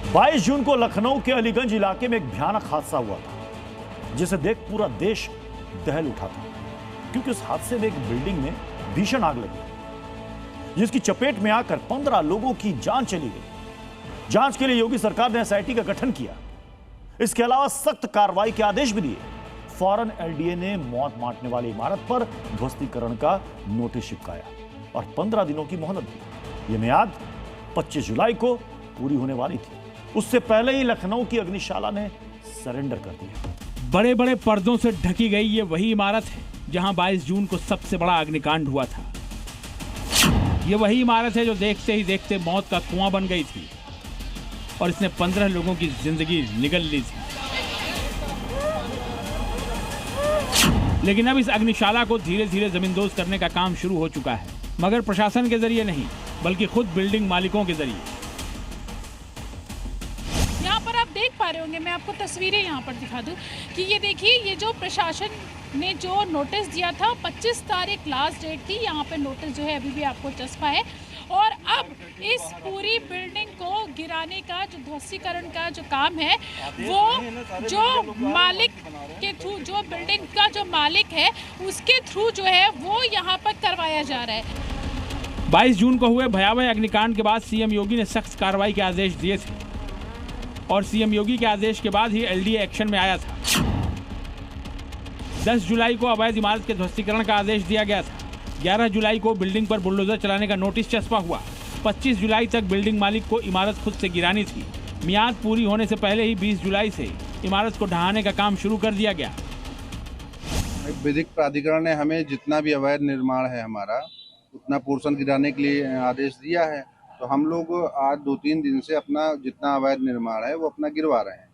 22 जून को लखनऊ के अलीगंज इलाके में एक भयानक हादसा हुआ था, जिसे देख पूरा देश दहल उठा था, क्योंकि उस हादसे में एक बिल्डिंग में भीषण आग लगी, जिसकी चपेट में आकर 15 लोगों की जान चली गई। जांच के लिए योगी सरकार ने एसआईटी का गठन किया। इसके अलावा सख्त कार्रवाई के आदेश भी दिए। फौरन एलडीए ने मौत मारने वाली इमारत पर ध्वस्तीकरण का नोटिस चिपकाया और 15 दिनों की मोहलत दी। यह मियाद 25 जुलाई को पूरी होने वाली थी। उससे पहले ही लखनऊ की अग्निशाला ने सरेंडर कर दिया। बड़े बड़े पर्दों से ढकी गई ये वही इमारत है जहां 22 जून को सबसे बड़ा अग्निकांड हुआ था। ये वही इमारत है जो देखते ही देखते मौत का कुआं बन गई थी और इसने 15 लोगों की जिंदगी निगल ली थी। लेकिन अब इस अग्निशाला को धीरे धीरे जमींदोज करने का काम शुरू हो चुका है, मगर प्रशासन के जरिए नहीं, बल्कि खुद बिल्डिंग मालिकों के जरिए। यहाँ पर आप देख पा रहे होंगे, मैं आपको तस्वीरें यहाँ पर दिखा दूँ कि ये देखिए, ये जो प्रशासन ने जो नोटिस दिया था, 25 तारीख लास्ट डेट थी। यहाँ पे नोटिस जो है अभी भी आपको चस्पा है और अब इस पूरी बिल्डिंग को गिराने का जो ध्वस्तीकरण का जो काम है, वो जो मालिक के थ्रू, जो बिल्डिंग का जो मालिक है उसके थ्रू जो है वो यहाँ पर करवाया जा रहा है। 22 जून को हुए भयावह अग्निकांड के बाद सीएम योगी ने सख्त कार्रवाई के आदेश दिए थे और सीएम योगी के आदेश के बाद ही एलडीए एक्शन में आया था। 10 जुलाई को अवैध इमारत के ध्वस्तीकरण का आदेश दिया गया था। 11 जुलाई को बिल्डिंग पर बुलडोजर चलाने का नोटिस चस्पा हुआ। 25 जुलाई तक बिल्डिंग मालिक को इमारत खुद से गिरानी थी। मियाद पूरी होने से पहले ही 20 जुलाई से इमारत को ढहाने का काम शुरू कर दिया गया। विधिक प्राधिकरण ने हमें जितना भी अवैध निर्माण है हमारा, उतना पोर्शन गिराने के लिए आदेश दिया है। तो हम लोग आज 2-3 दिन से अपना जितना अवैध निर्माण है वो अपना गिरवा रहे हैं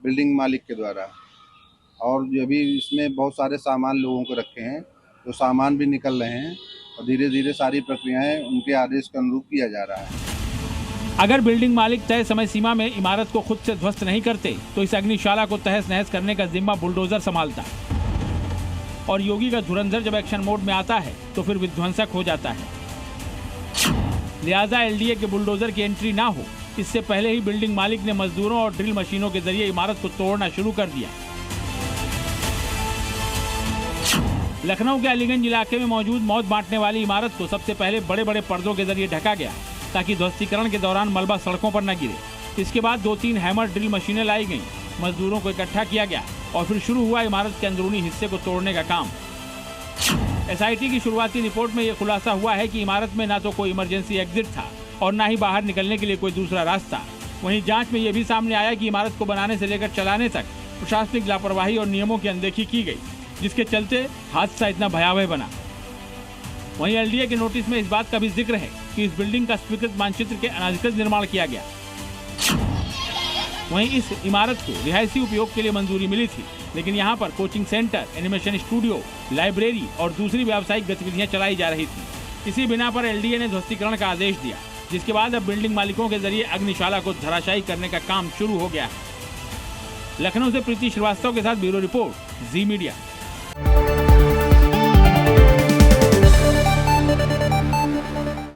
बिल्डिंग मालिक के द्वारा। और अभी इसमें बहुत सारे सामान लोगों को रखे हैं, तो सामान भी निकल रहे हैं और धीरे धीरे सारी प्रक्रियाएं उनके आदेश के अनुरूप किया जा रहा है। अगर बिल्डिंग मालिक तय समय सीमा में इमारत को खुद से ध्वस्त नहीं करते तो इस अग्निशाला को तहस नहस करने का जिम्मा बुलडोजर संभालता और योगी का धुरंधर जब एक्शन मोड में आता है तो फिर विध्वंसक हो जाता है। लिहाजा एलडीए के बुलडोजर की एंट्री ना हो, इससे पहले ही बिल्डिंग मालिक ने मजदूरों और ड्रिल मशीनों के जरिए इमारत को तोड़ना शुरू कर दिया। लखनऊ के अलीगंज इलाके में मौजूद मौत बांटने वाली इमारत को सबसे पहले बड़े बड़े पर्दों के जरिए ढका गया ताकि ध्वस्तीकरण के दौरान मलबा सड़कों पर न गिरे। इसके बाद 2-3 हैमर ड्रिल मशीनें लाई गईं, मजदूरों को इकट्ठा किया गया और फिर शुरू हुआ इमारत के अंदरूनी हिस्से को तोड़ने का काम। एसआईटी की शुरुआती रिपोर्ट में यह खुलासा हुआ है कि इमारत में न तो कोई इमरजेंसी एग्जिट था और न ही बाहर निकलने के लिए कोई दूसरा रास्ता। वहीं जांच में यह भी सामने आया कि इमारत को बनाने से लेकर चलाने तक प्रशासनिक लापरवाही और नियमों की अनदेखी की गई, जिसके चलते हादसा इतना भयावह बना। वहीं एलडीए के नोटिस में इस बात का भी जिक्र है कि इस बिल्डिंग का स्वीकृत मानचित्र के अनाधिकृत निर्माण किया गया। वहीं इस इमारत को रिहायशी उपयोग के लिए मंजूरी मिली थी, लेकिन यहाँ पर coaching centre, animation studio, library और दूसरी व्यावसायिक गतिविधियां चलाई जा रही थी। इसी बिना पर एलडीए ने ध्वस्तीकरण का आदेश दिया, जिसके बाद अब बिल्डिंग मालिकों के जरिए अग्निशाला को धराशायी करने का काम शुरू हो गया है। लखनऊ से प्रीति श्रीवास्तव के साथ ब्यूरो रिपोर्ट, जी मीडिया।